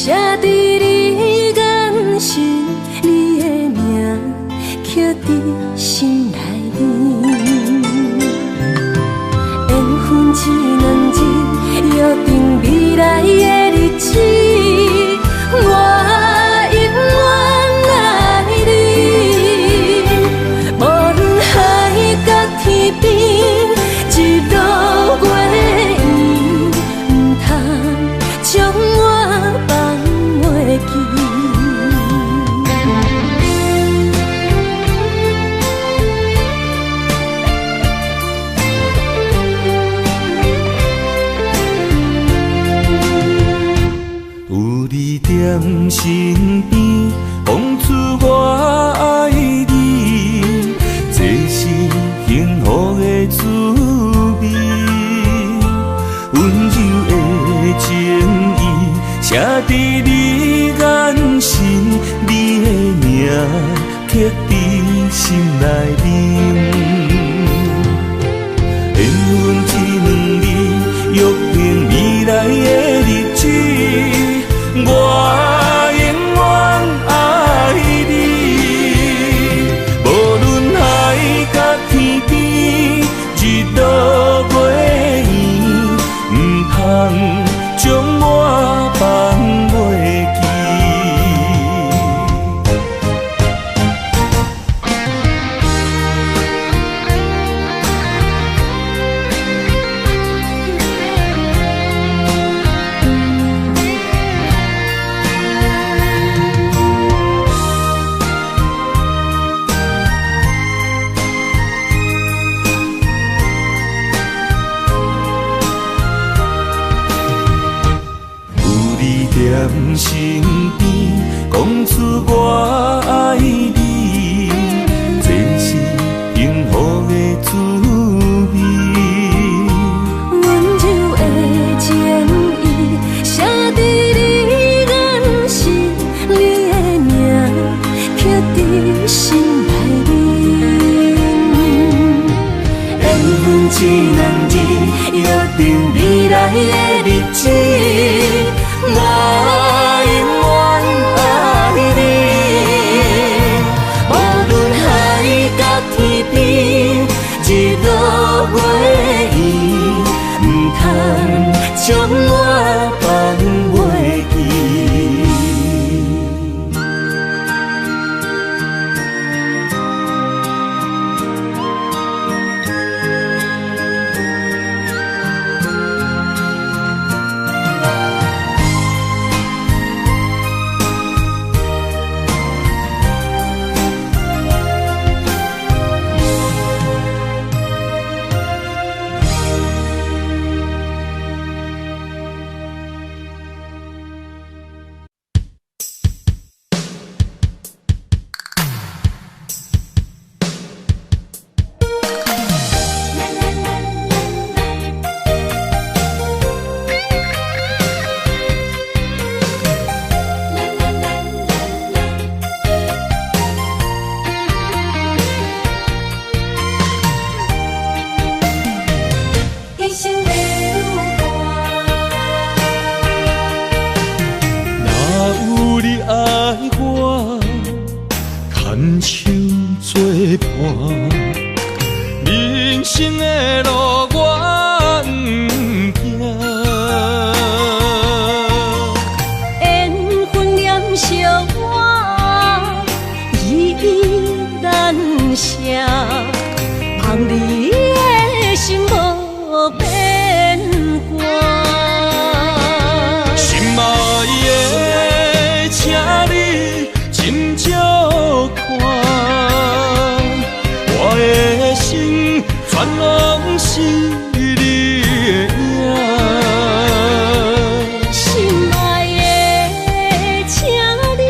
写伫你眼神，你的名刻伫心内面。缘分一两日，约定未来的日子，我永远爱你。无论海角天边，一路过缘，唔通将我放袂记。有你踮身边，讲出我爱你，这是幸福的滋味。温柔的情意，写伫你眼神，你的名刻伫心内面。缘分一两日，约定未来的日子，我永远爱你。无论海角天边，日落月圆，唔通将我放袂记。踮身边，讲出我爱你，这是幸福的滋味。温柔的情意，写伫你眼神，你的名刻伫心内面。缘分一两日，约定未来的日子，我永远爱你。无论海角天边，日落月圆，唔通将我放袂记。人生的路我不行，缘分念惜我依依难舍，望你的心无变卦。心爱的，请你真少看。我的心全拢是你的影，心爱的，请你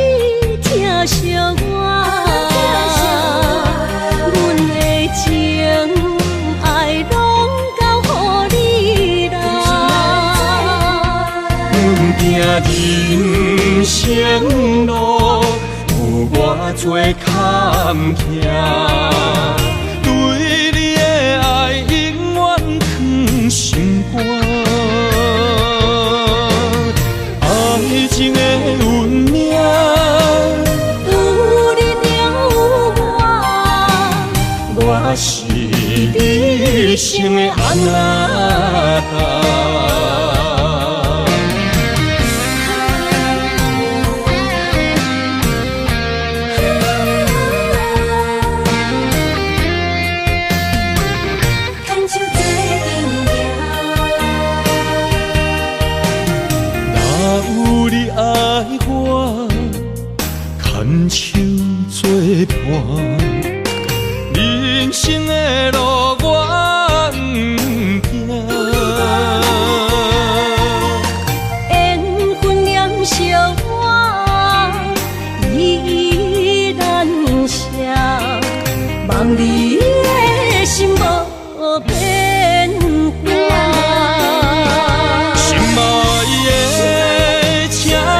疼惜我，阮的情爱拢交予你啦。阮行人生路有偌多坎坷。对你的爱永远藏心肝，爱情的生的安那达。若有你爱我，牵手作伴。人生的路我不惊，缘分念相我依然写，望你的心无变化。心爱的，请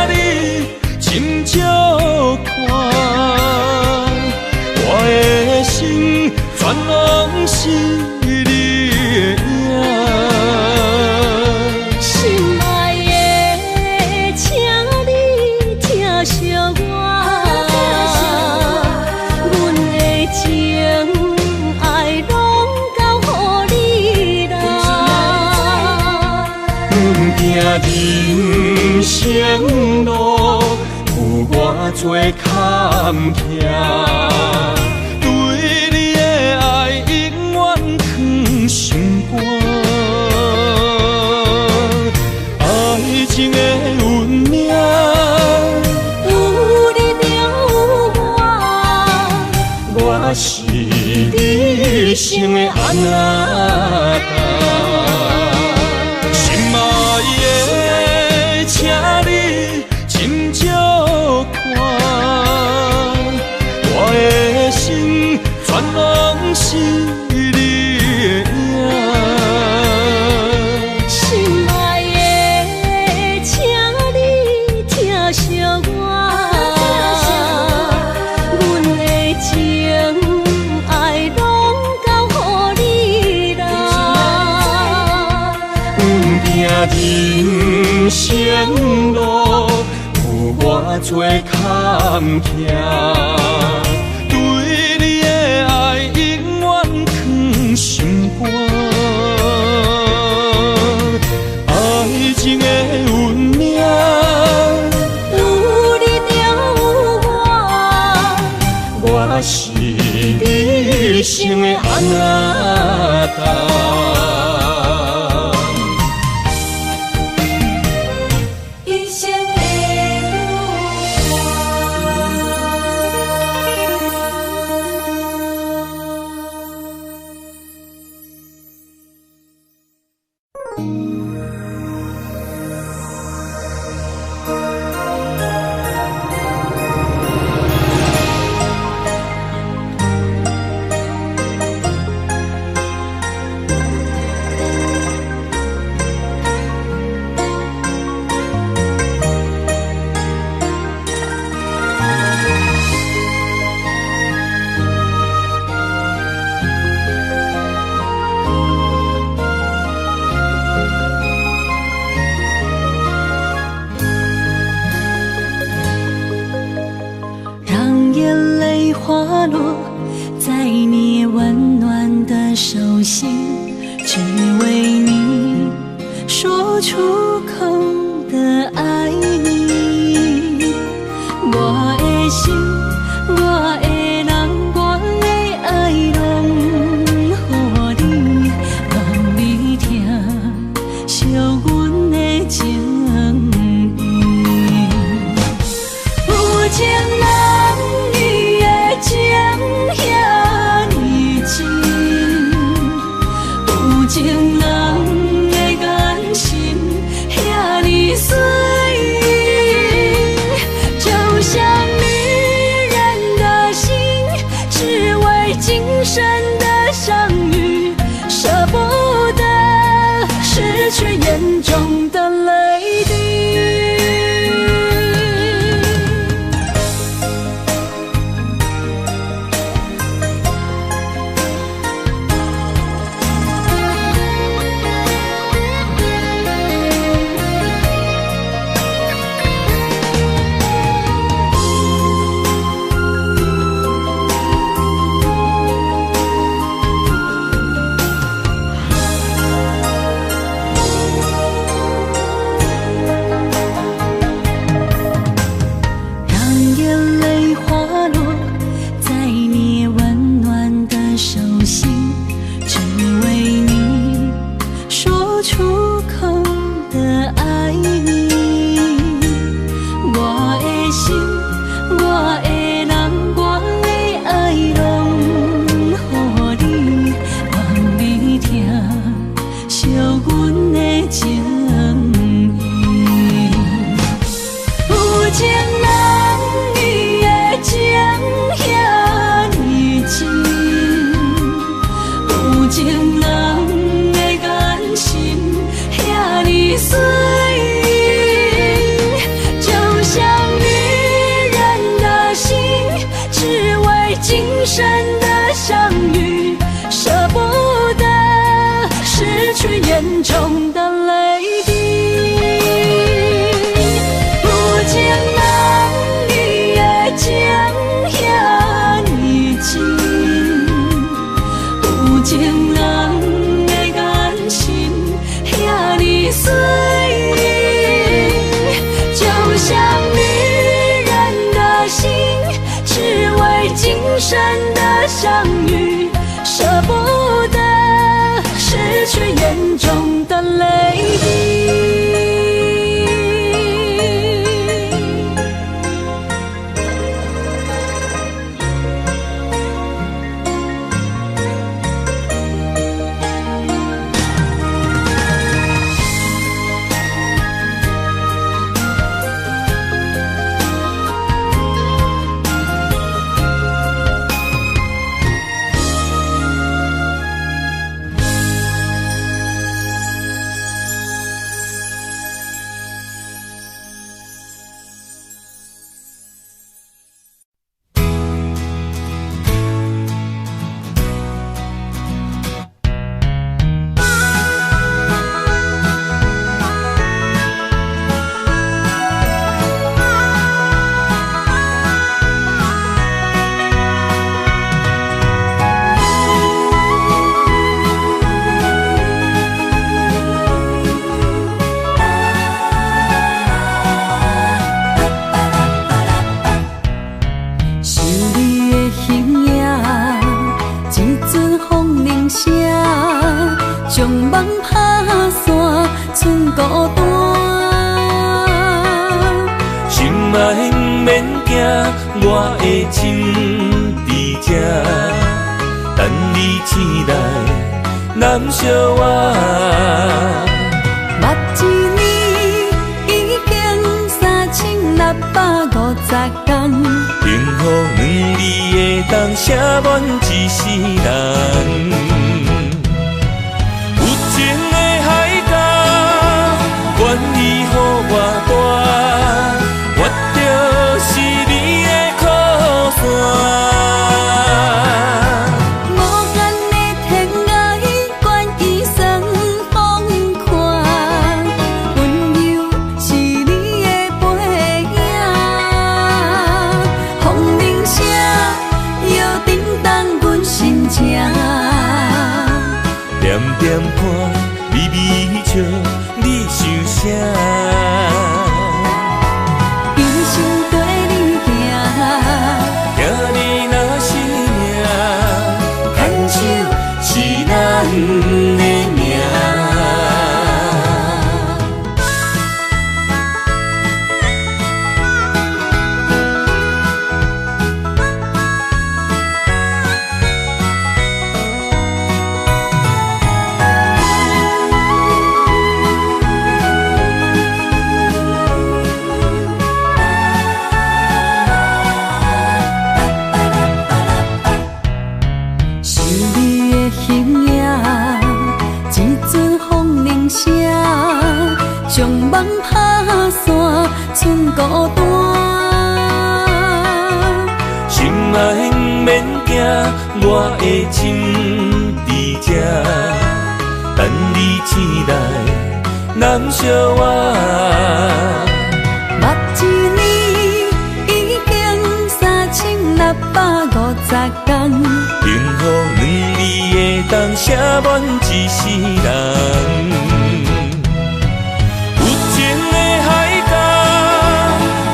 你斟酌看，我的心全拢是你的影。心爱的，请你疼惜我，阮的情爱拢交予你啦。阮行人生路，有偌多坎坷。爱情的运命，有你就有我，我是你生的安那达。心爱的，请你斟酌看，我的心全拢是你的影。人生路有偌多坎坷，对你的爱永远藏心肝。爱情的运命，有你就有我，我是你生的安那达。花落在你温暖的手心，只为你说出口的爱你。我的心，我的人，我的爱拢予你，望你疼惜阮的情意。有情人情遐尼深，相遇，舍不得失去眼中的泪滴。我的心伫这，等你醒来，难相我。目一年已经3650天，幸福两字的当写满一世人。有情的海角，愿意予我带，我就是你的靠山。点点看，微微笑，你想啥？一生跟你行，行你若是命，牵手是咱的命。将梦打散，剩孤单。心爱免惊，我的心伫这，等你醒来，难相我。目一年已经3650天，幸福两字的当写满一世人。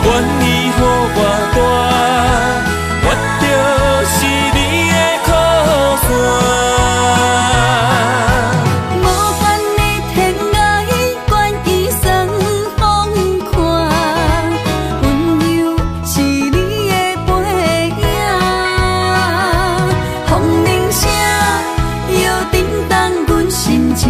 愿意予我带，我就是你的靠山。无限的天涯，愿意算风看，温柔是你的背影，风铃声摇震动阮心情。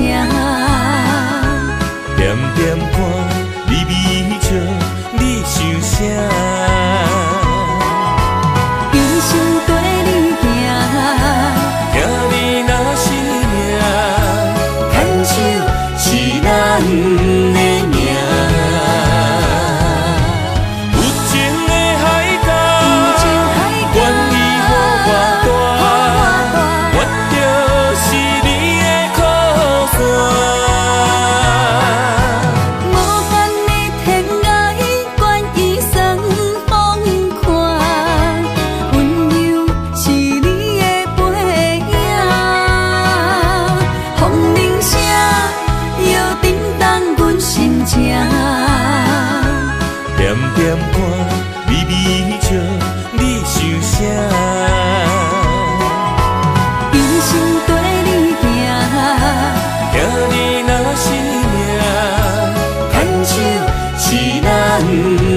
名。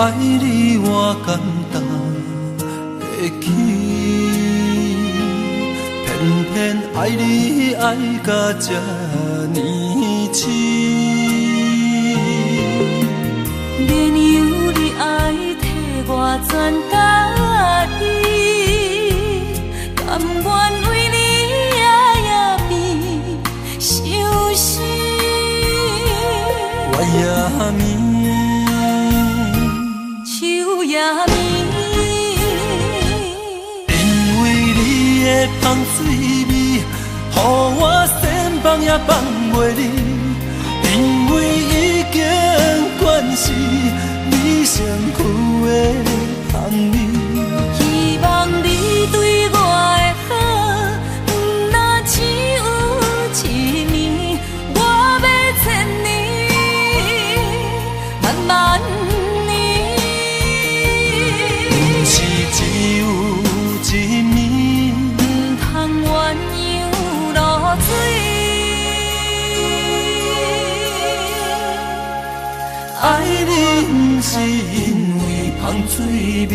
爱你我简单会起，偏偏爱你爱到这呢痴。免由你爱替我全家己，甘愿为你夜眠伤心。我也眠。因为你的香水味，予我先放也放袂离。因为已经惯是你身躯的香味。希望你对我的好，不若只有一年，我要千年，慢慢。爱你不是因为香水味。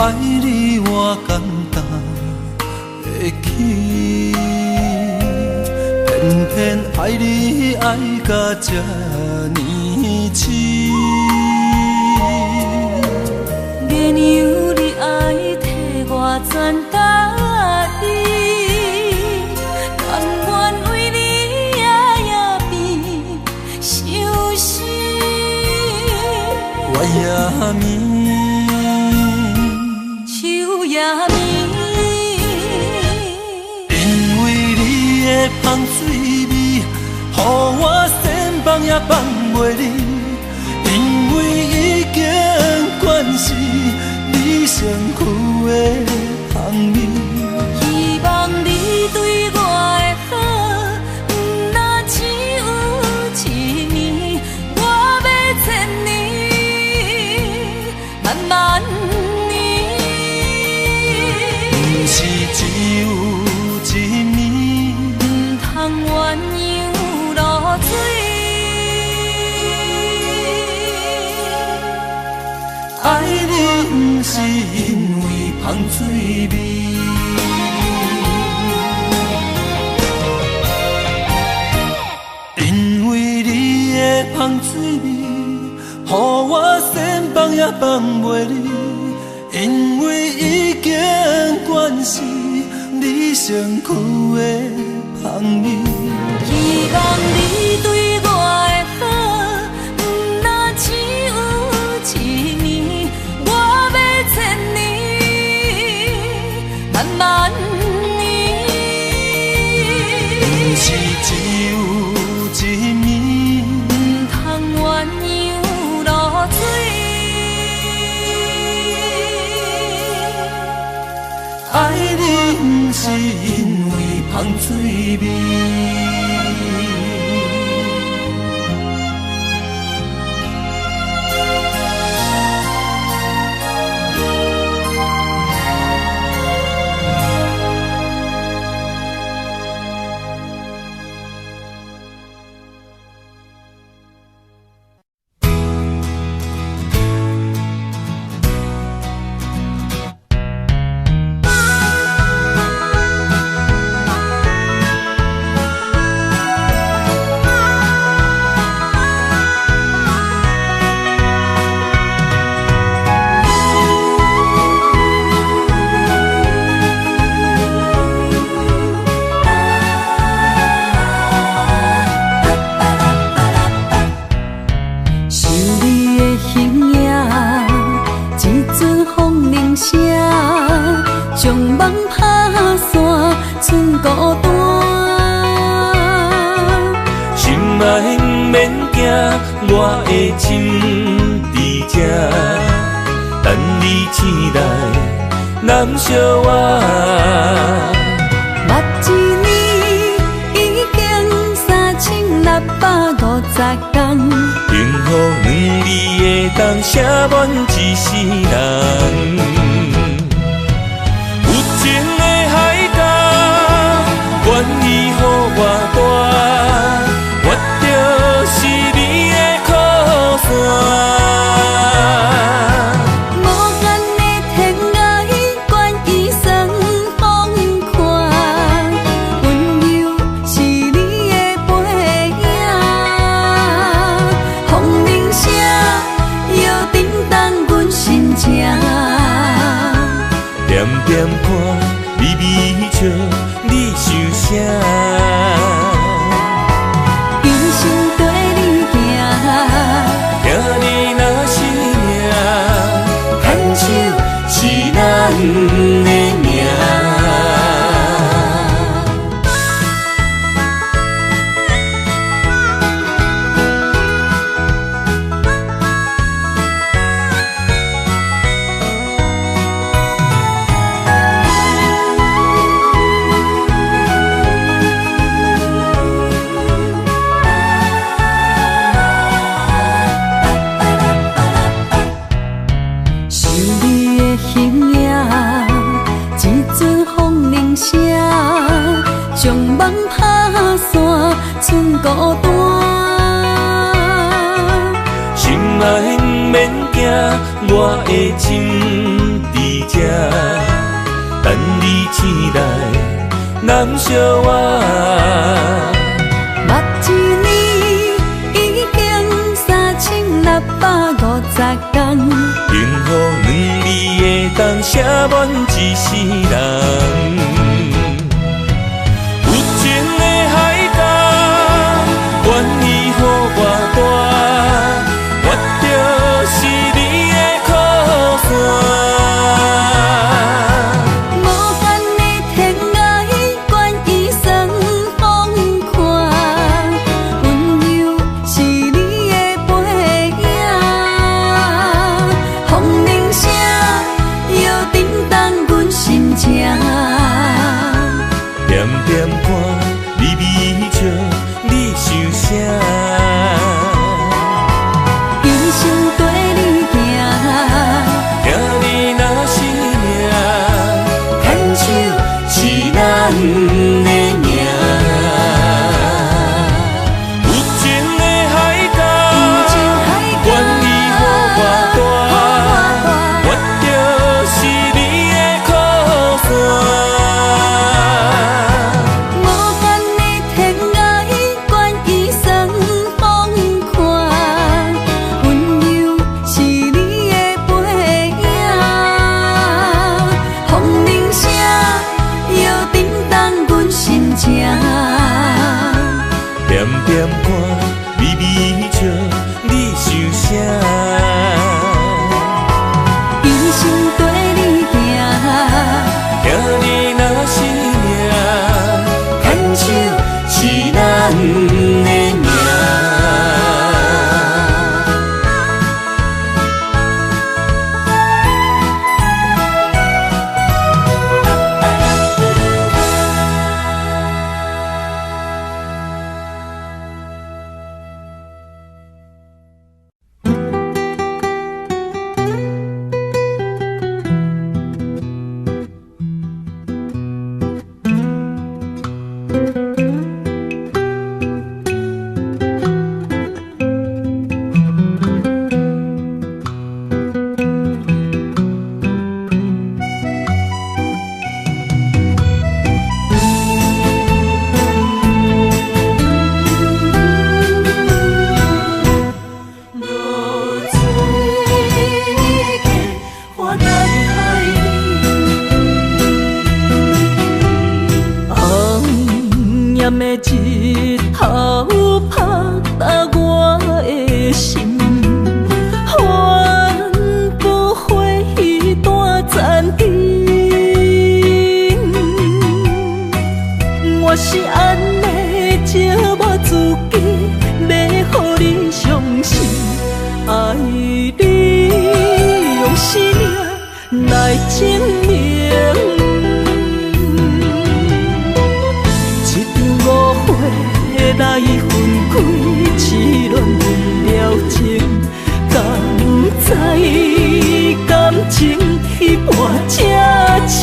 爱你我简单会起，偏偏爱你爱到这呢痴。免由你爱替我全家己，甘愿为你夜眠伤心。我也眠。因为你的香水味，予我先放也放袂离。因为已经惯是你身躯的香味。希望你对我的好，不若只有一年，我要千年，慢慢。是只有一年，不通鸳鸯落水。爱你不是因为香水味，因为你的香水味，予我先放也放袂离。因为已经惯是你身躯的香味。希望你对我的好，不若只有一年，我要千年，慢慢年。不是只有一年，不通鸳鸯落水。爱你不是因为香水味。孤单。心爱不免惊，我的心伫这，等你醒来，难相我。目一年已经3650天，幸福两字会当写满一世人。有情的海角，愿意予我大，我就是你的靠山。无限的天涯，愿意算风看，温柔是你的背影。风铃声摇叮当阮心情，点点看，微微笑，你想啥？人生跟你行，行你若是命，牵手是咱的命。想你的形影，一阵风铃声，将梦拍散，剩孤单。心爱不免惊，我的心伫这，等你醒来，难相我。目一年已经3650天，幸福两字会当写满一世人。有情的海角，愿意予我大，我就是你的靠山。无限的天涯，愿意算风看，温柔是你的背影。风铃声摇叮当阮心情，点点看，微微笑，你想啥？人生跟你行，行你若是命，牵手是咱的命。有情的海角，愿意予我大，我就是你的靠山。无限的天涯，愿意算风看，温柔是你的背影。风铃声摇叮当阮心情，点点看，微微笑，你想啥？人生跟你行，行你若是命，牵手是咱的命。爱你，用生命来证明。一场误会来分开，痴恋为了情，敢知感情一半才深。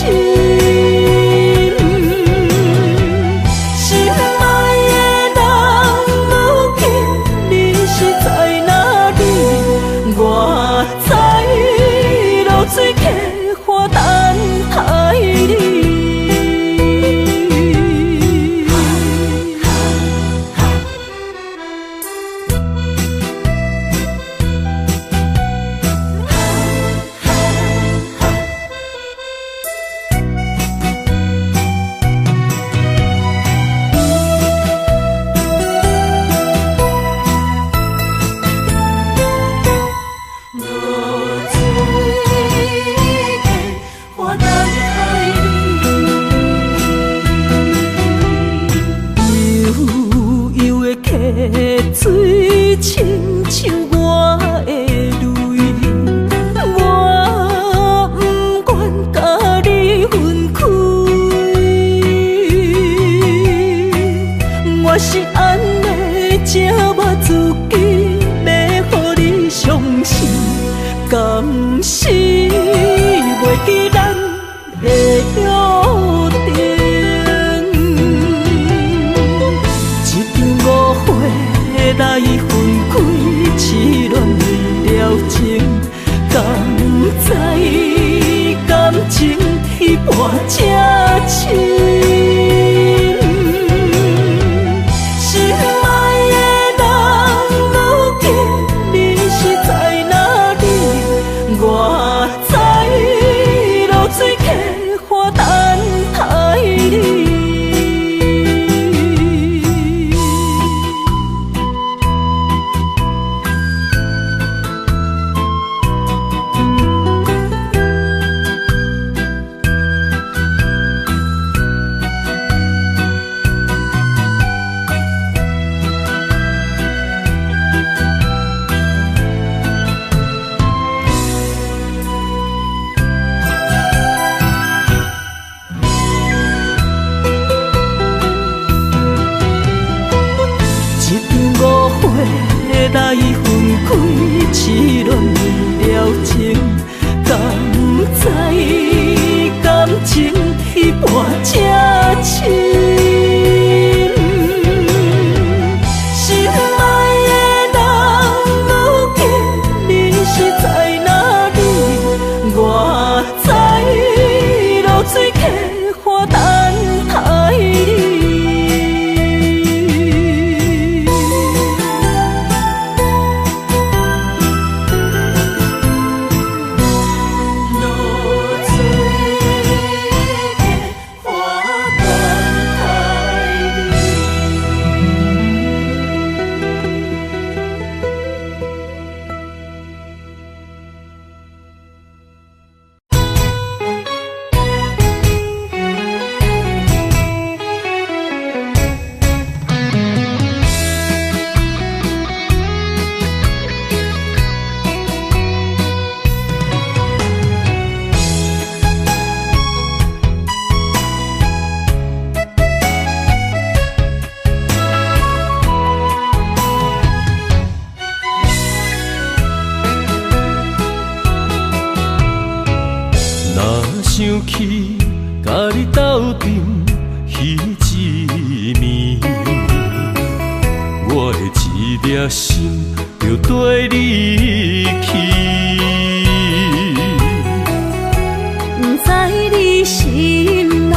水客花等待你。水亲像我的泪，我不愿甲你分开。我是安尼折磨自己，要予你相信，敢是袂记咱的约定。来分开，痴恋为了情，敢知感情一半才深。心爱的人，如今你是在哪里？我在流水客花等待你。来分开，痴恋为了情，敢知感情一半才深。心爱的人，如今你是在哪里？我在流水客花等待你。想起甲你斗阵彼一暝，我的一粒心就跟你去。不知你心内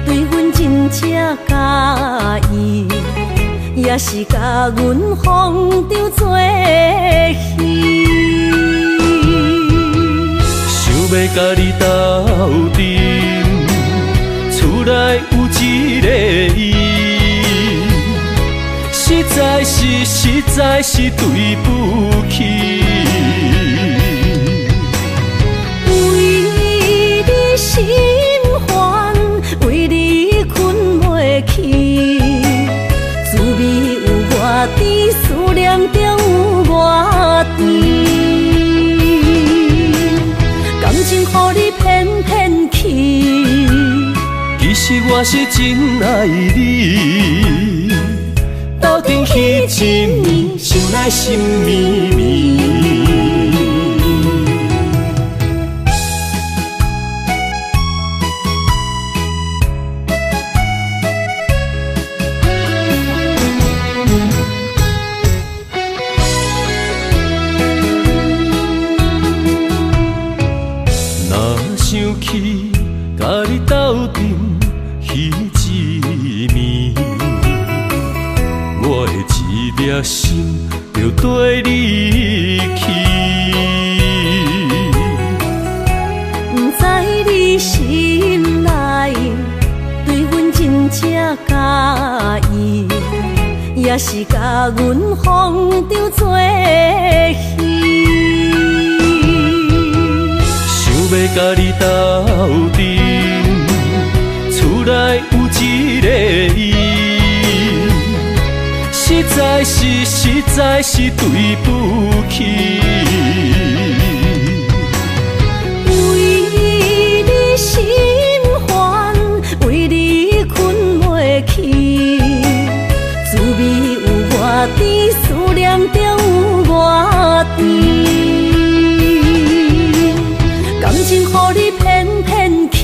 对阮真正介意，也是甲阮放着做戏。要甲你斗阵，厝内有一个伊，实在是对不起。为你心烦，为你困袂去，滋味有外甜，思念中有外我是真爱你，斗阵彼一暝，想来心绵绵。想起甲你斗阵彼一暝，我的一粒心就跟你去。不知你心内对阮真正介意，也是甲阮放着做戏。要甲你斗阵，厝内有一个伊，实在是对不起。为你心烦，为你困袂去，滋味有外甜，思念就有外甜。感情予你骗骗去，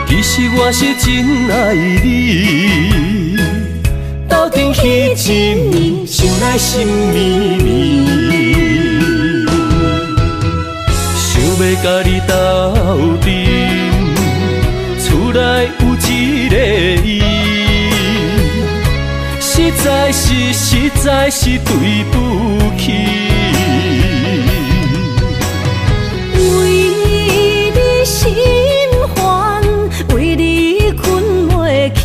其实我是真爱你，斗阵彼一暝，想来心绵绵。想要甲你斗阵，厝内有一个伊，实在是对不起。心烦，为你困袂去，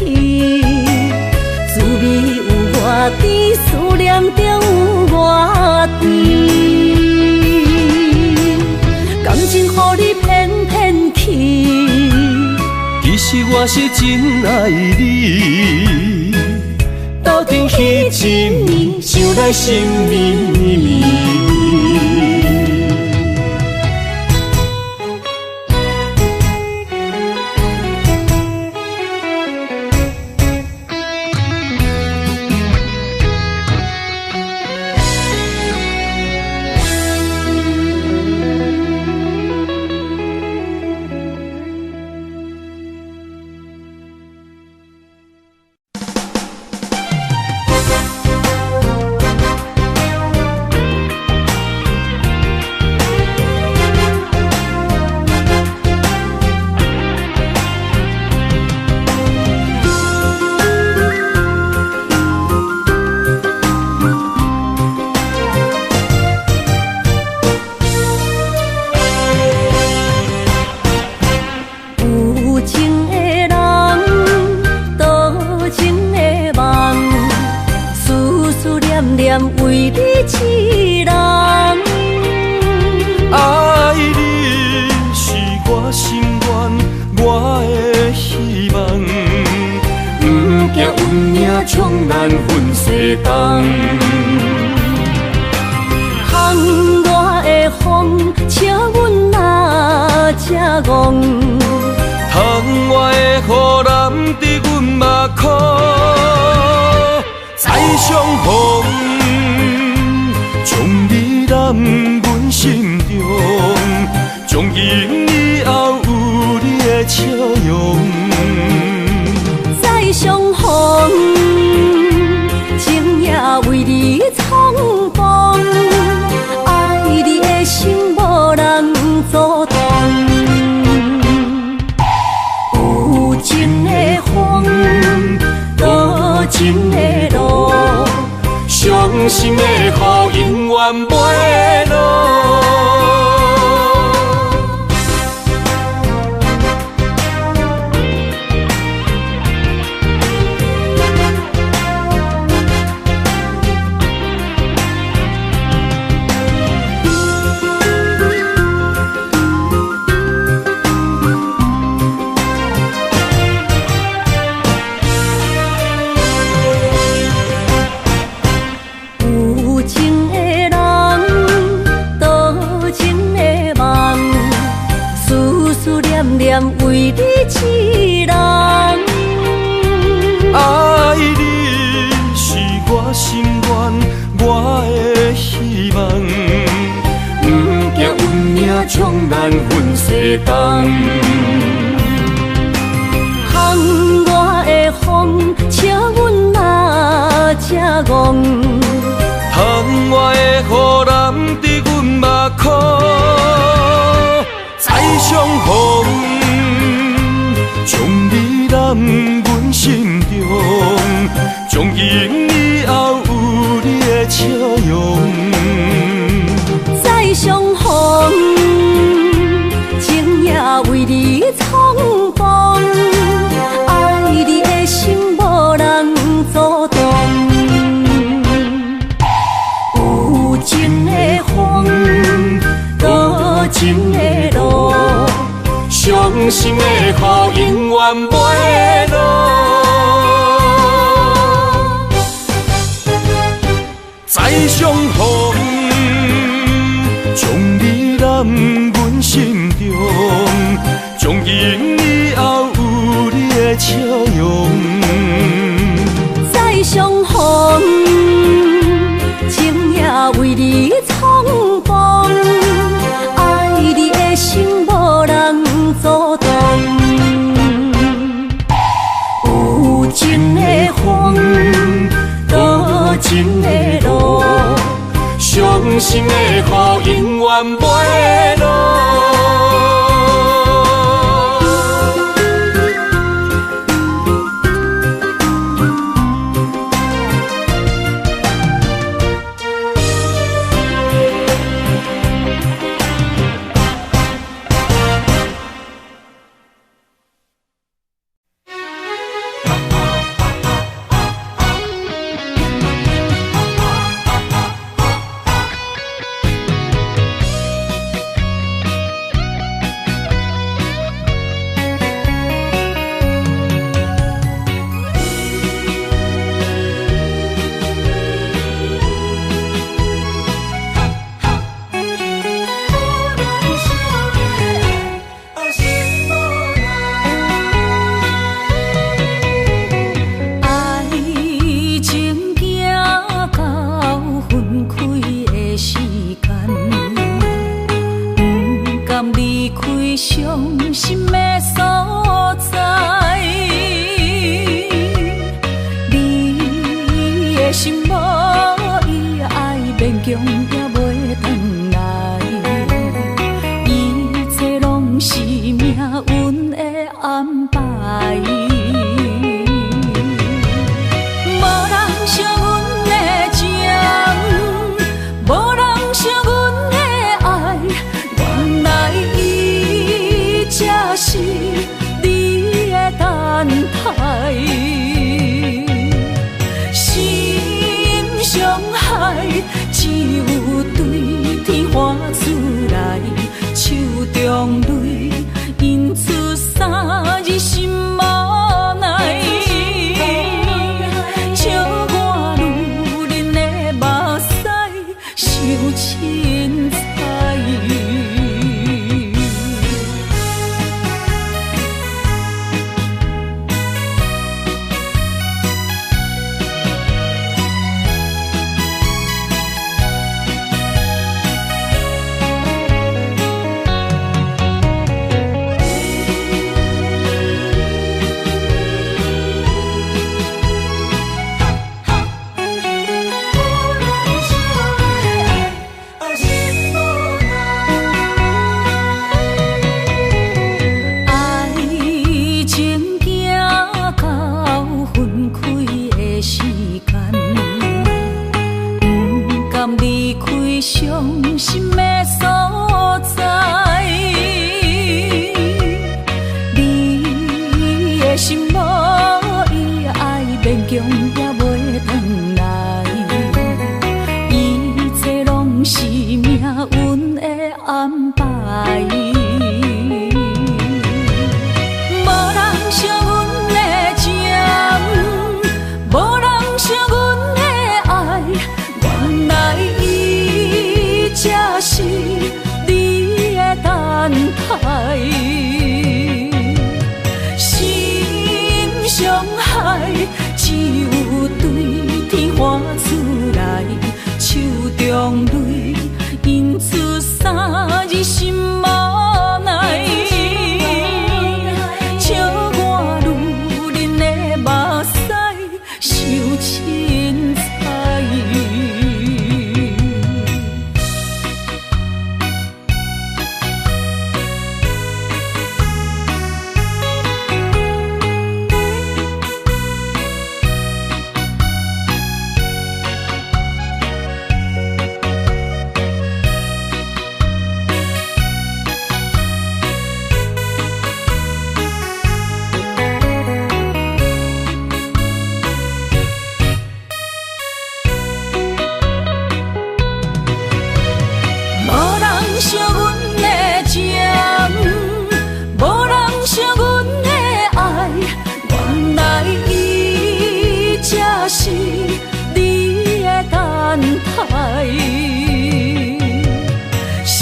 滋味有外甜，思念就有外甜。感情予你骗骗去，其实我是真爱你，斗阵彼一暝，想来心绵绵。为你痴人，爱你是我心愿，我的希望。不惊运命冲咱分西东，窗外的风笑阮哪这戆，窗外的雨淋伫阮目眶，再相逢。将你揽阮心中，从今以后有你的笑容。再相逢，情也为你冲动，爱你的心无人阻挡。有情的风，多情的路。伤心的雨永远袂落。为你痴人。爱你是我心愿，我的希望。不惊运命冲咱分世东。风外的风，笑阮嘛正戆。窗外的雨淋伫阮目眶，再相逢，将你揽阮心中，从今以后有你的笑容。再相逢，情也为你冲动，爱你的心无人阻挡。有情的风，多情的路，伤心的雨永远袂落。再相逢，将你揽阮心中，从今以后有你的笑容。再相逢，情也为你冲动，爱你的心无人阻挡。有情的风，多情的路，伤心的雨永远袂落。花出来，手中泪印出三字心无奈。笑我女人的目屎受凊彩。是你的等待，心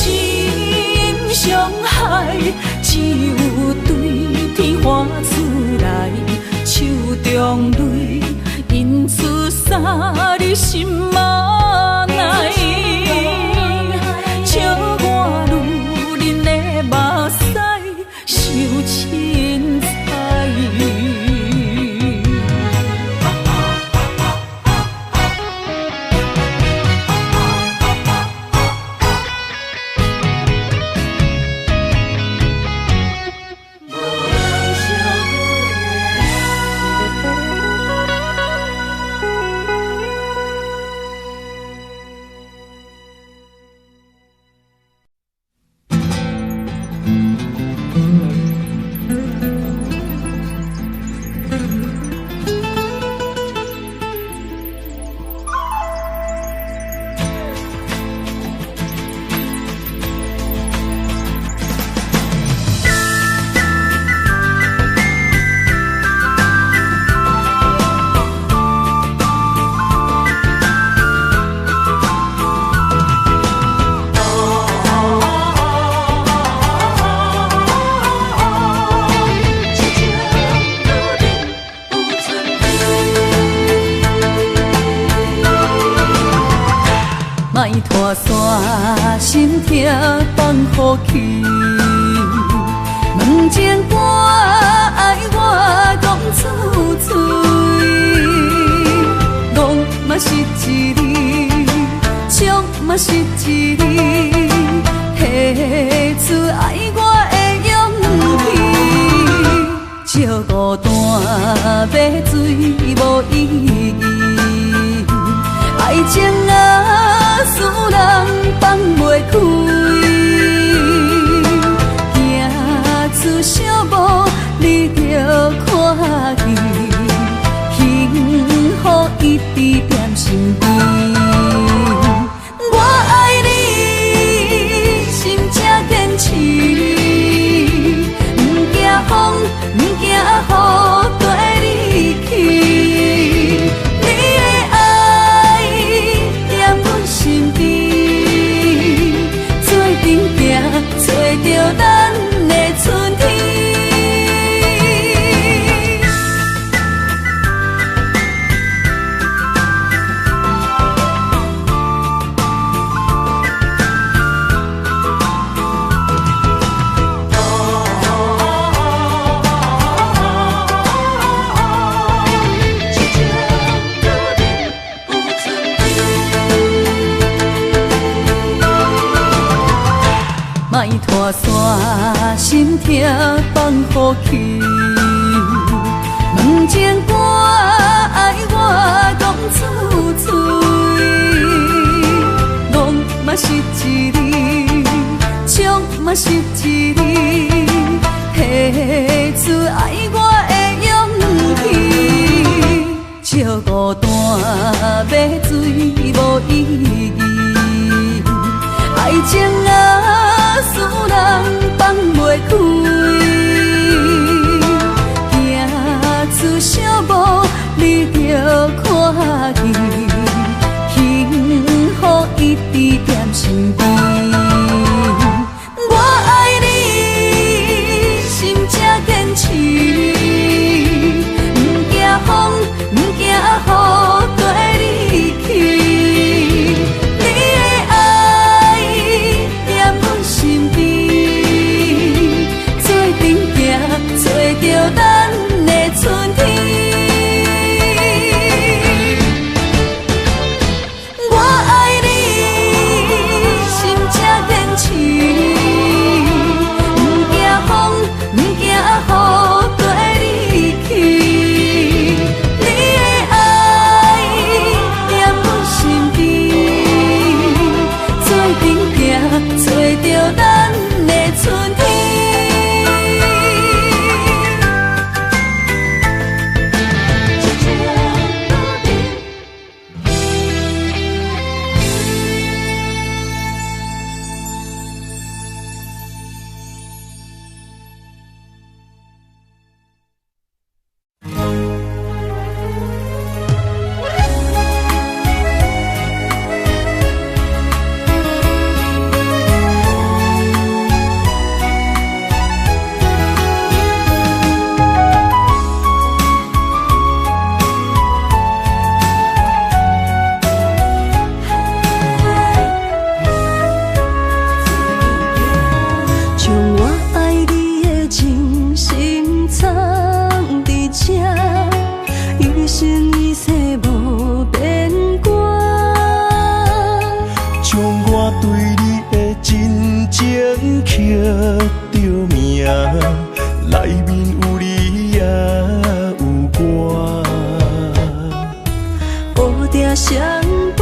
伤害，只有对天花出来，手中泪印出三字心无奈。笑我女人的目屎受凊彩。莫拖山心痛放乎去，问情歌爱我讲出嘴，戆嘛是一字，唱嘛是一字，提出爱我的勇气，照孤单要水无意义，爱情啊，使人放袂开，行出小步，你着看见，幸福一直踮身边。我爱你，心正坚持，不惊风，不惊雨，跟你去。找着咱的春天。莫拖山心痛放乎去，问情歌爱我讲出嘴，戆嘛是一字，唱嘛是一字，提出爱我的勇气，照孤单要水无意义，爱情啊，使人放袂开，行出小步，你着看见，幸福一直踮身边。我爱你。情刻着名，内面有你也有我。乌蝶双飞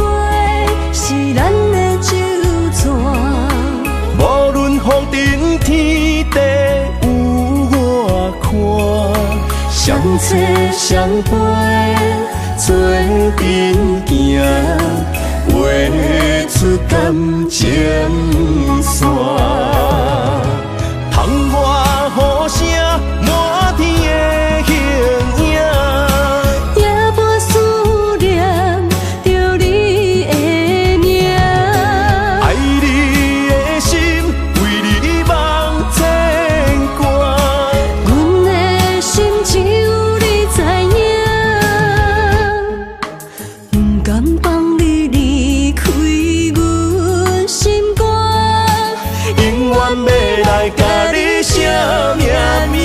是咱的酒泉，无论风尘天地有我看，相扯相陪做阵行，画出感情线。窗外雨声满天的形影，夜半思念着你的名。爱你的心为你梦牵挂，阮的心只有你知影，不甘放你离开阮心肝，永远要来甲你写命名。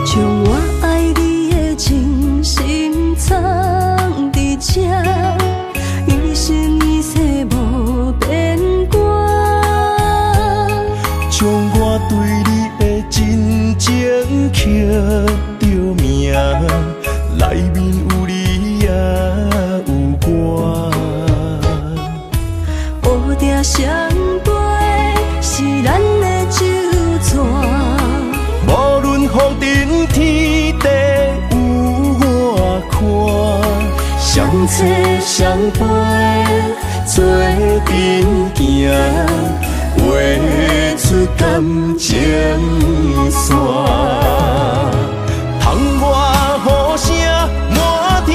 将我爱你的情深藏伫这，一生一世无变卦。将我对你的真情刻着名，内面有你也有我。乌蝶双飞是咱的酒泉，无论风尘天地有我看，相扯相陪做阵行，画出感情线。窗外雨声满天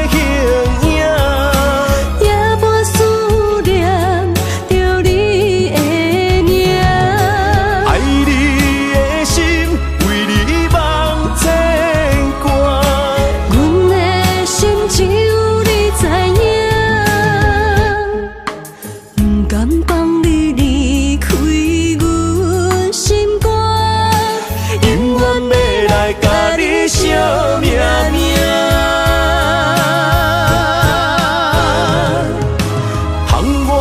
的形影，夜半思念着你的名。爱你的心为你梦牵挂，阮的心只有你知影，不甘放你离开阮心肝，永远要来甲你写命名。窗外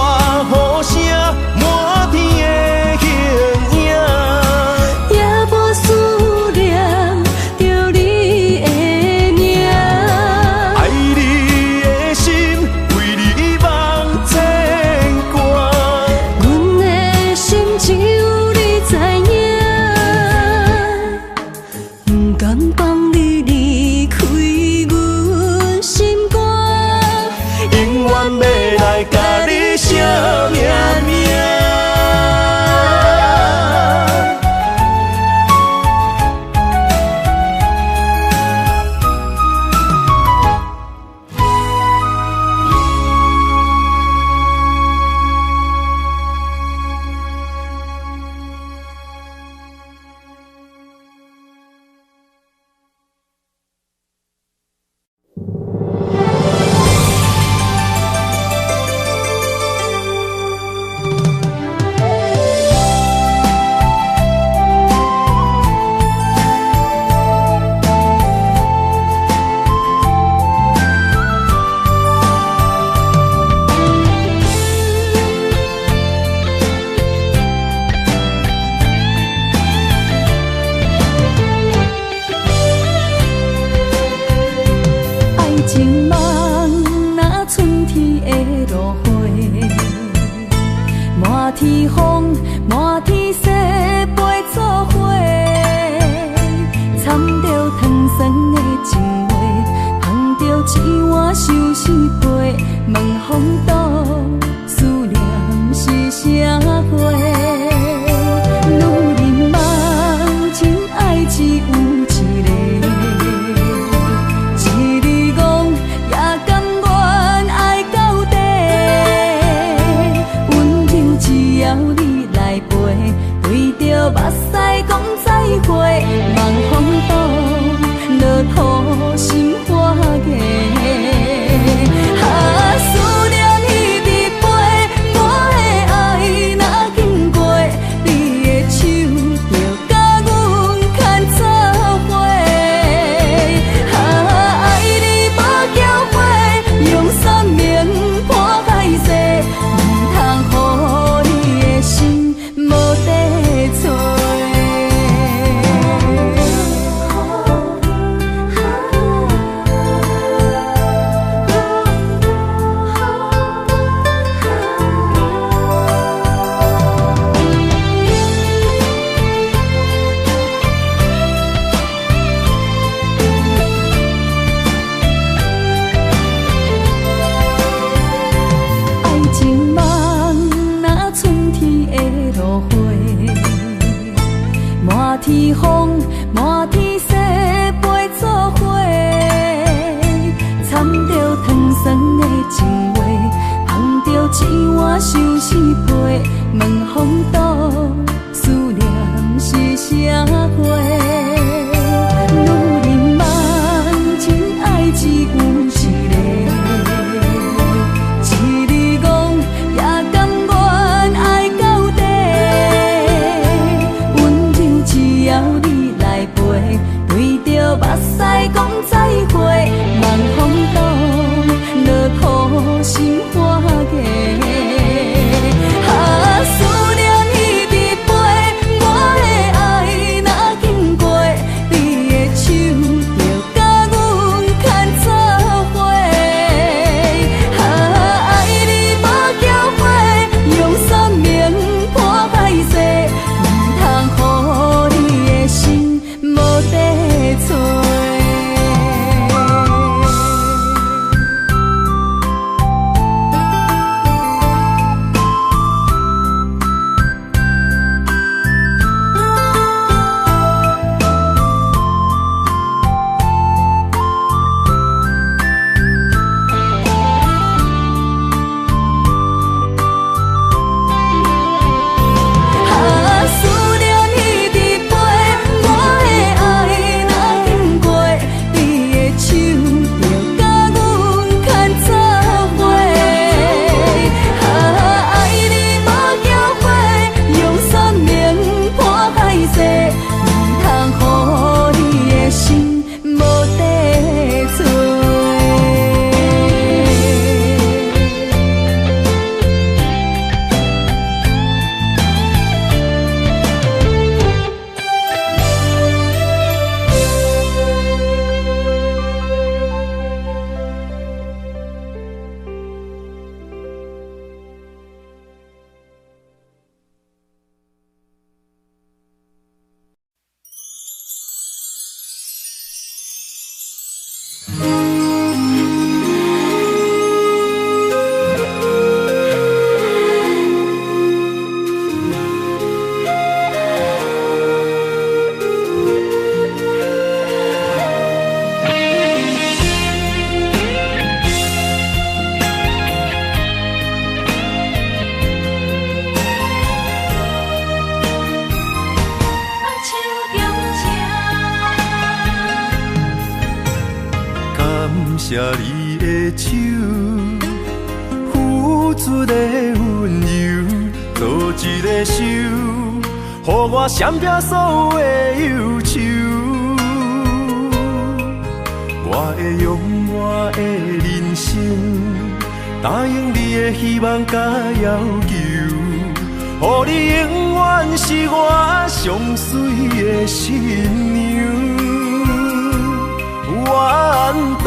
雨声满天的形影，夜半思念着你的名。爱你的心为你梦牵挂，阮的心只有你知影，不甘放你离开阮心肝，永远要来甲你写命名。爱情梦若春天的落花，满天风，满天雪，陪做伙，掺着糖酸的情话，捧着一碗相思杯，问风度思念是啥货？女人梦情爱只有一个。目屎讲再会，望风度落土是天风，满天雪，陪做伙。掺着糖酸的情话，捧着一碗相思杯，问风度思念是啥货？女人梦真爱只有一个，一字讲也甘愿爱到底。温柔只要你来陪，对着目屎讲再会，望风度落土心花嫁。思念一直飞，我的爱若经过，你的手就甲阮牵做伙。爱你无后悔，用生命破海誓，唔通予你的心无地找。谢你的手，付出的温柔，做一个手，予我闪避所有的忧愁。我会用我的人生，答应你的希望甲要求，予你永远是我上水的新娘。缘途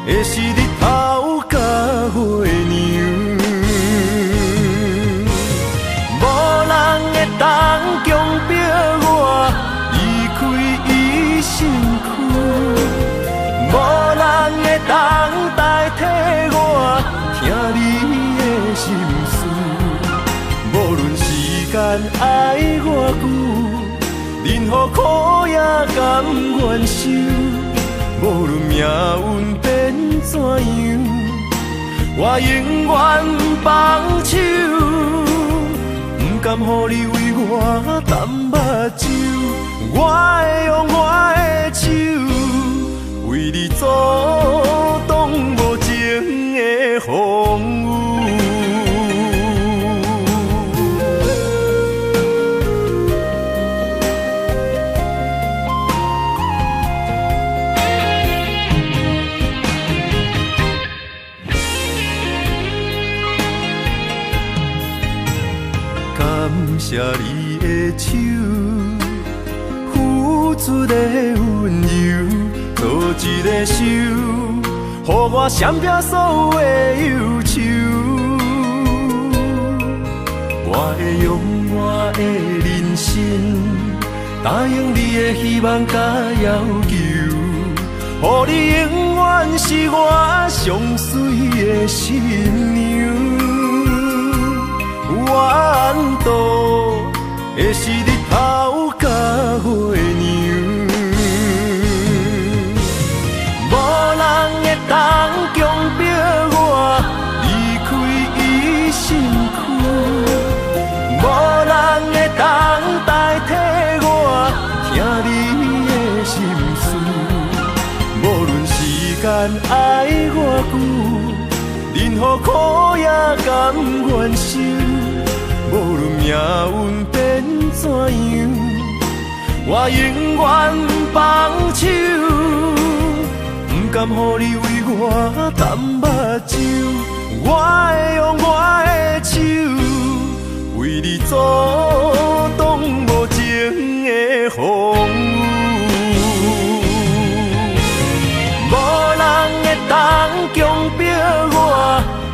会是日头甲月亮，无人会当强迫我离开伊身躯，无人会当代替我听你的心事。无论时间爱偌久，任何苦也甘愿受。无论命运变怎样，我永远放手，不甘予你为我淡目睭。我会用我的手，为你阻挡无情的风雨。谢你的手，付出的温柔，做一个手，予我闪避所有的忧愁。我会用我的人生，答应你的希望甲要求，予你永远是我上水的新娘。缘途会是日头甲月娘，无人会当强迫我离开伊身躯，无人会当代替我听你的心事。无论时间爱我久，任何苦也甘愿受。无论命运变怎样，我永远放手，不甘予你为我淡目睭。我会用我的手，为你阻挡无情的风雨。无人会当强迫我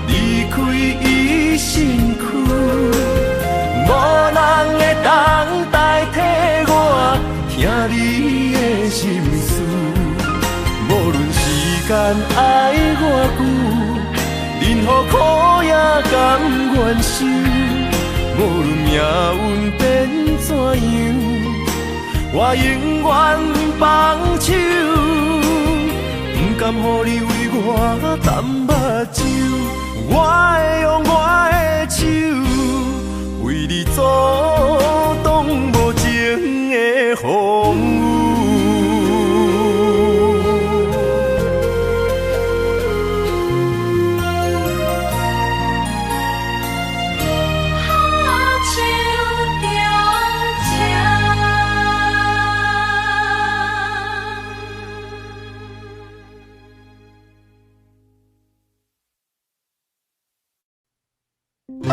离开伊身躯。无人会当代替我听你的心事，无论时间爱我久，任何苦也甘愿受。无论命运变怎样，我永远放手，不甘予你为我淡目睭。我会用我的手，为你阻挡无情的风雨。啊， 。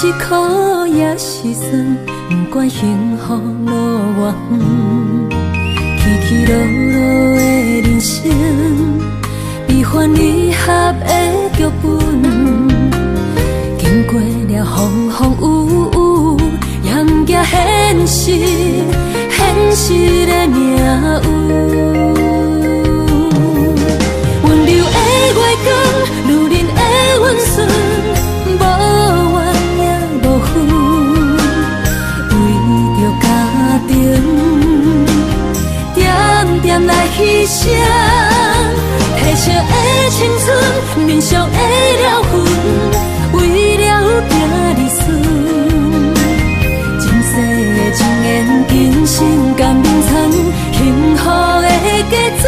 是苦也是酸，不管幸福路偌远，起起落落的人生，悲欢离合的剧本，经过了风风雨雨，严加现实，现实的命运。温柔的月光，女人的温顺，无怨也无恨，为着家庭，点点来牺牲。褪色的青春，面上的了痕，为了行儿孙。前世情缘，今生甘眠藏，幸福的家庄，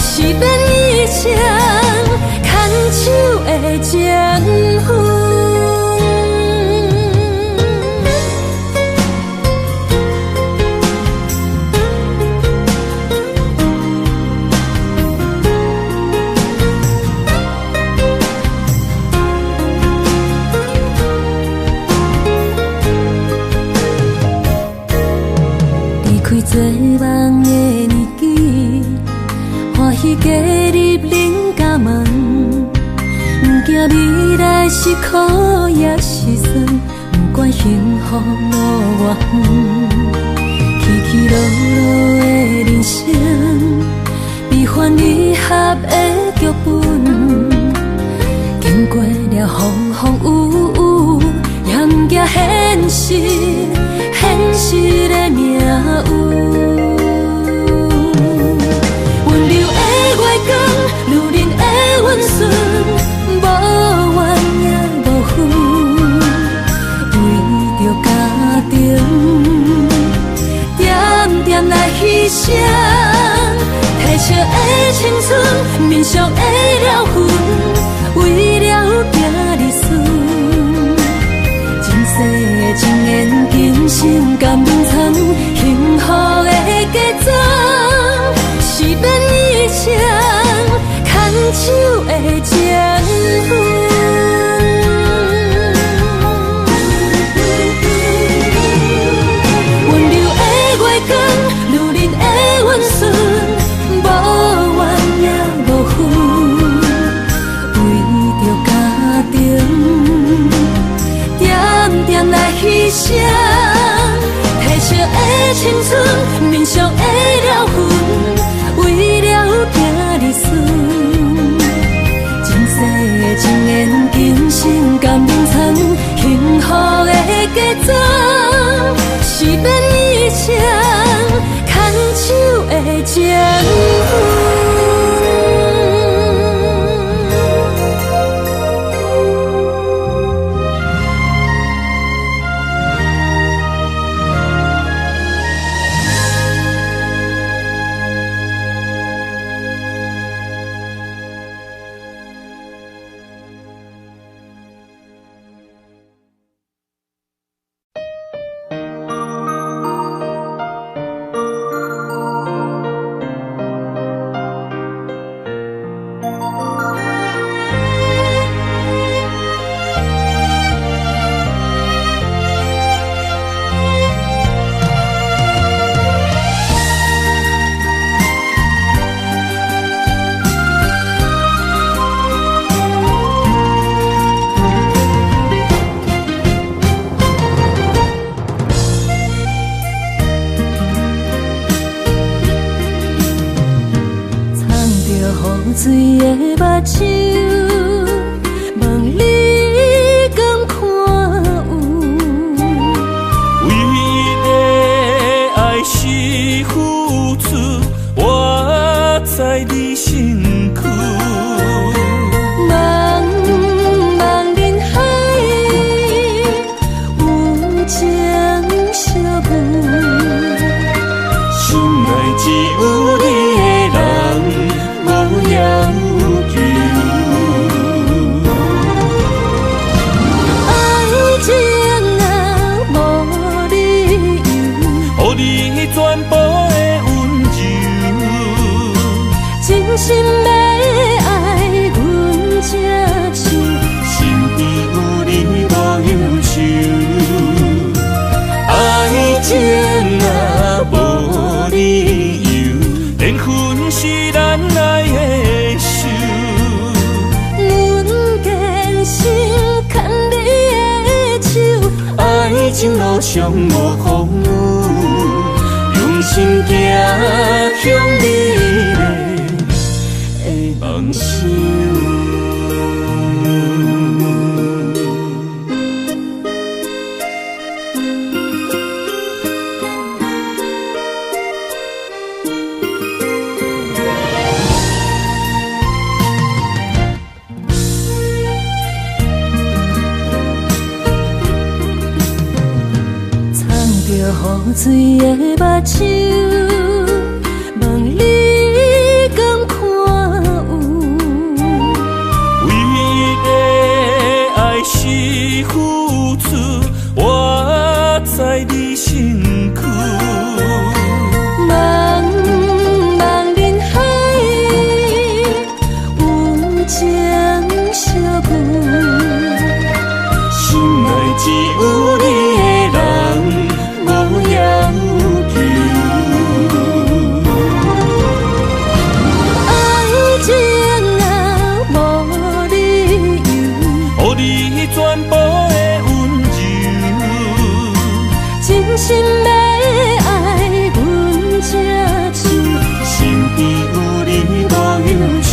是变以前牵手的情分。做梦的年纪，欢喜加入人家门，不惊未来是苦也是酸，不管幸福路偌远，起起落落的人生，悲欢离合的剧本，经过了风风雨雨，严加现实，现实的命运。温柔的月光，女人的温顺，无怨也无恨，为着家庭，点点来牺牲。褪色的青春，面上的了痕，为了行儿孙。前世情缘，今生甘眠藏，幸福的家庄，是变以前牵手的情分。温柔的月光，女人的温顺，无怨也无恨，为着家庭，点点来牺牲。褪色的青春，面上的了痕，为了行儿孙。前世情缘，今生甘眠藏，幸福的家庄，是变以前牵手的情分。水的目睭，望你敢看有？为了爱是付出，我在你身躯。茫茫人海，有情相伴，心内只有你的人。无要求，爱情路上无风雨，用心行向美丽的梦想。雨水的目睭，问你敢看有？为的爱是付出，我知你身躯。茫茫人海，有情相伴，心内只有你的人。心要爱阮这手，身边有你无忧愁。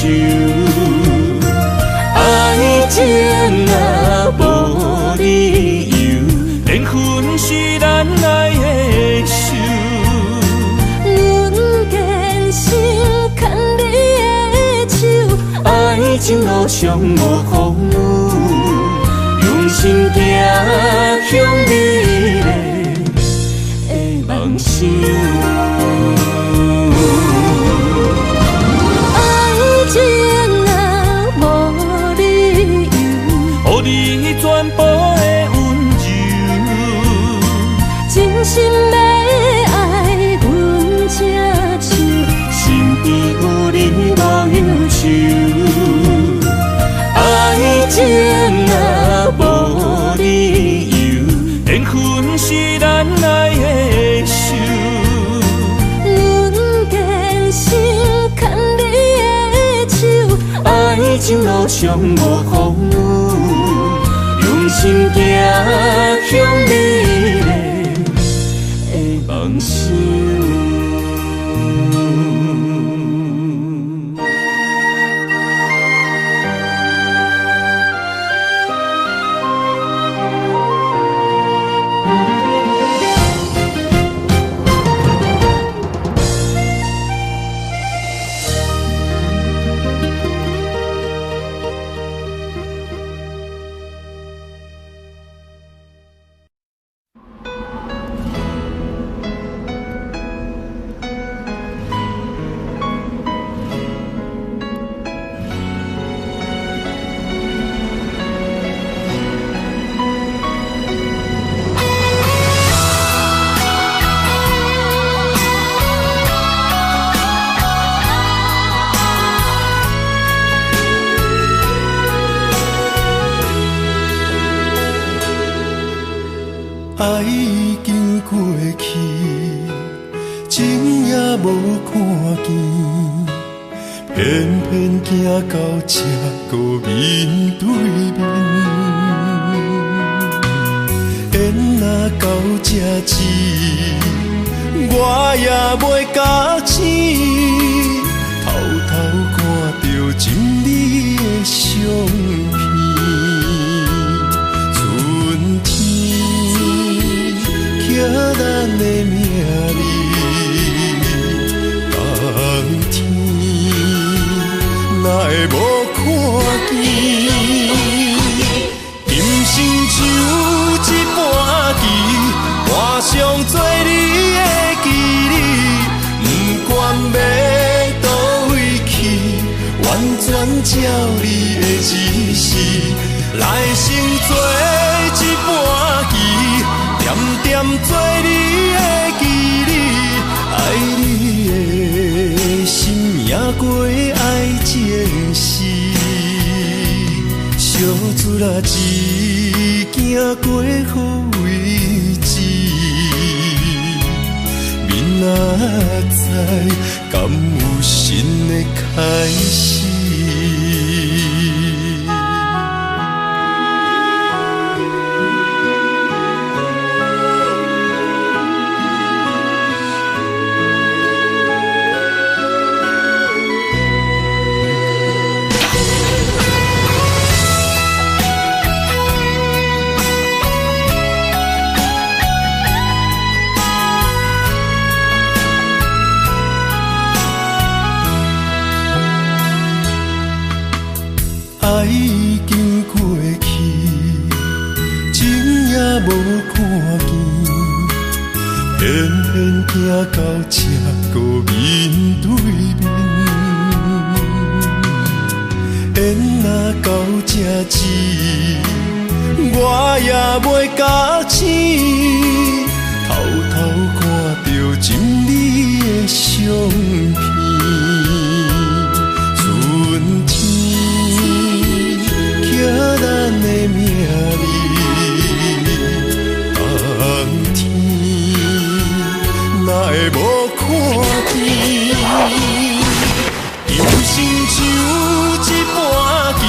爱情若无理由，缘分是咱来的手。阮坚信牵你的手，爱情路上无风雨，用心行向美丽。梦想，爱情若无理由，予你全部的温柔，真心要爱阮这手，身边有你无忧愁。爱情若无理由，缘分是咱来的。爱情路上无风雨，用心行向美丽的梦想。爱已经过去，情也无看见，偏偏行到这个面对面。缘若到这止，我也袂加钱，偷偷看到情你的相片。咱的命里，当天哪会无看见？今生像一盘棋，画上做你的记忆，不管要倒位去，完全照你的指示，来生做一盘棋。点点做你的记忆，爱你的心也过爱情事，小船啊一行过好位置，明仔载敢有新的开始？看见，偏偏行到这个面对面。缘若到这止，我也袂假醒，偷偷看到情侣的相片。春天刻咱的名字，冬天哪会无看见？人生像一盘棋，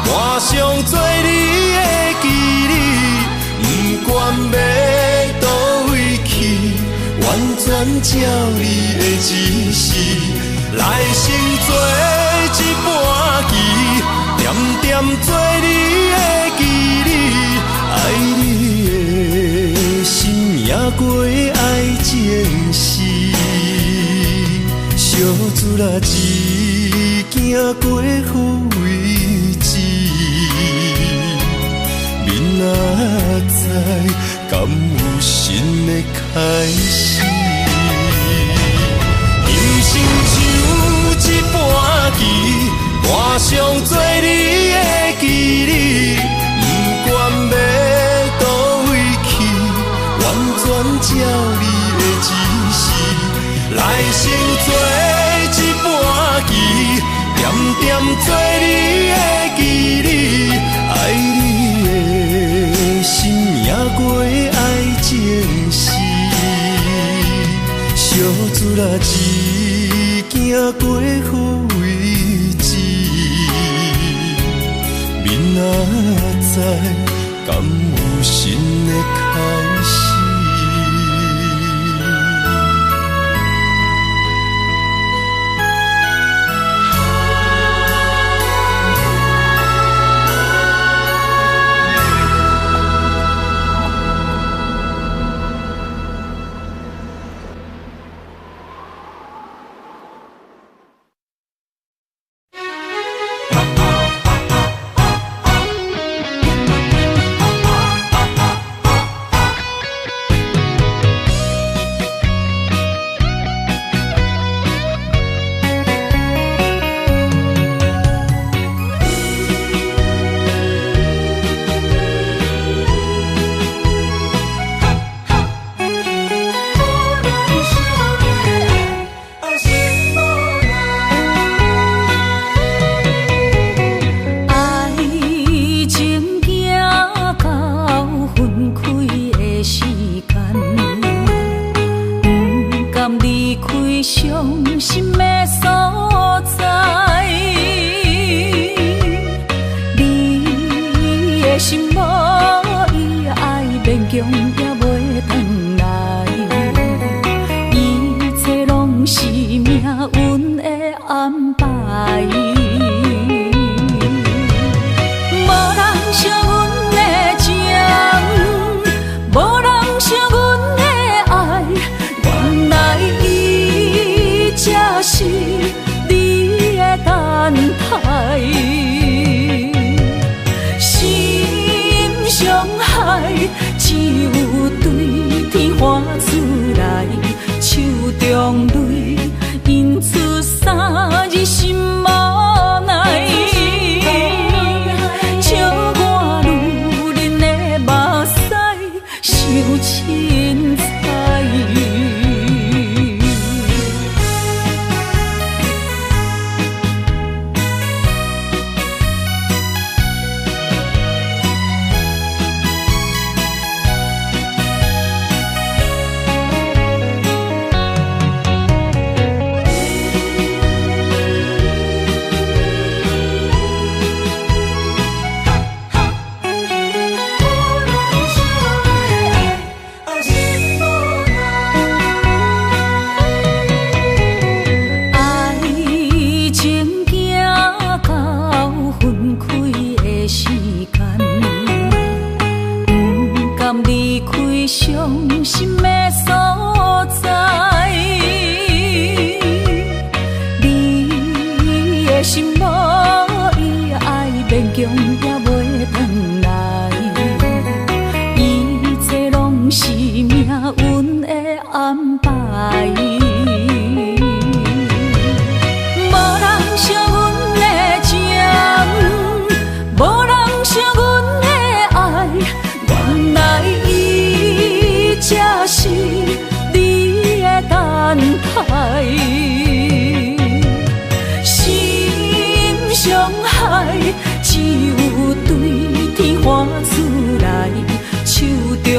换上做你的记忆，不管要倒位去，完全照你的指示，来生做一盘棋，点点做你的记忆，爱你的心也过爱情诗。小船啊，一行过好位置，明仔载敢有新的开始？人生像一盘棋，换上做你的记忆，不管要倒位去，完全照你的指示。来生做一盘棋，点点做你的记忆，爱你的心也过爱情诗。小船啊，一行过好位置，明仔载敢有新的开始？勉强也袂转来，伊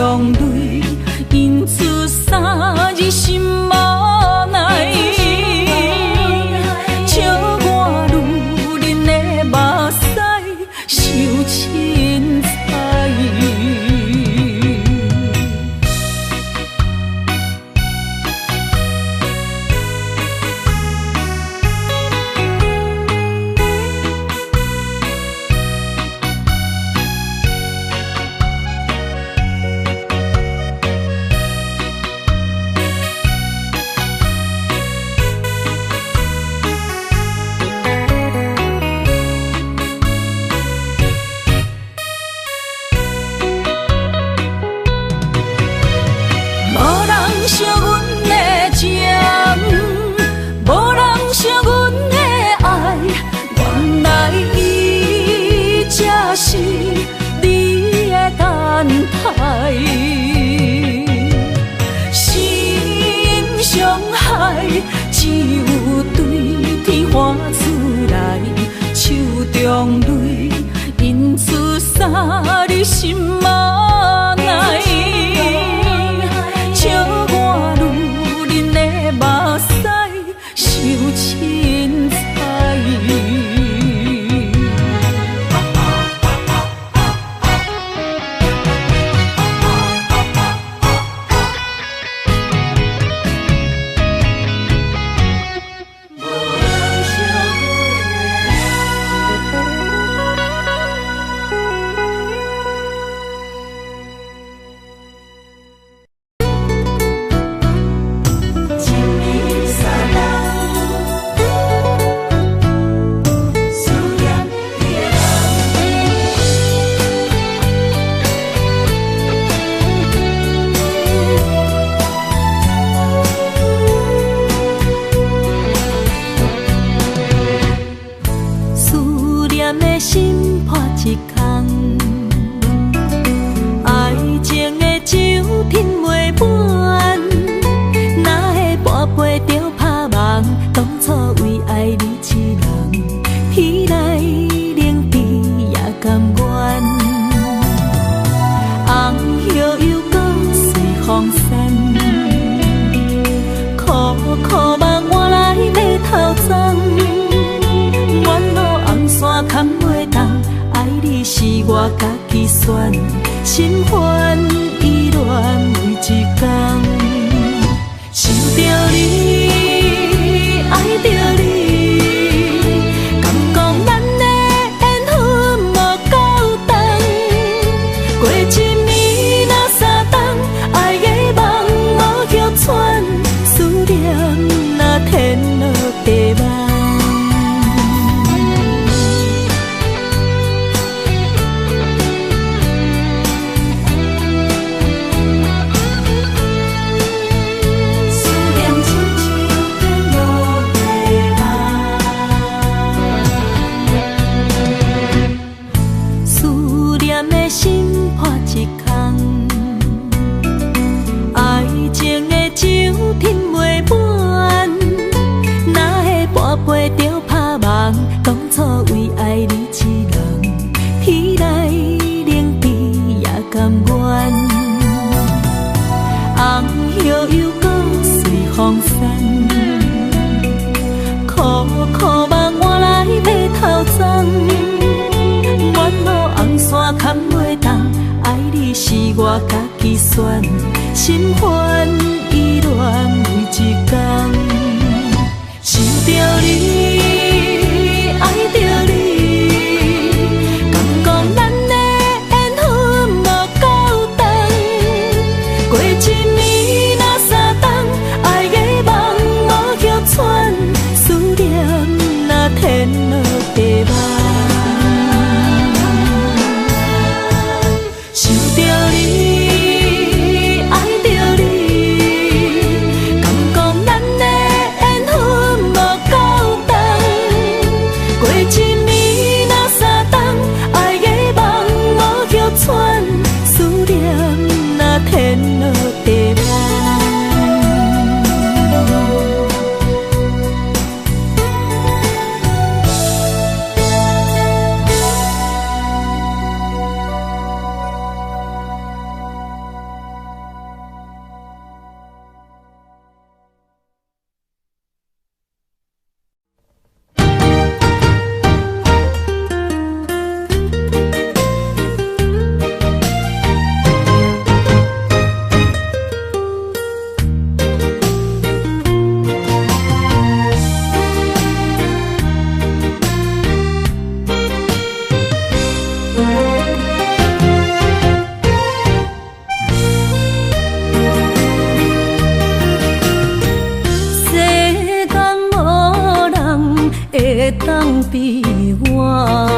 中泪，因出三日心无奈。笑我女人的目屎受凊彩。是你的等待，心伤害，只有对天喊出来，手中泪，因出三日心无奈，笑我女人的目屎受凊彩。我家己选，心烦意乱每一天，想着你，爱着你，敢讲咱的缘分无够长，过一暝若三冬，爱的梦无叫喘，思念若天落地网。当初为爱你一人，天来冷滴也甘愿。红叶又搁随风散，苦苦梦换来马头鬃。远路红线牵袂动，爱你是我家己选，心烦意乱每一天，想着你。爱着你，敢讲咱的缘分无够长，过一暝若三冬，爱的梦无叫喘，思念若天落地网，想着你，爱着你。当比我。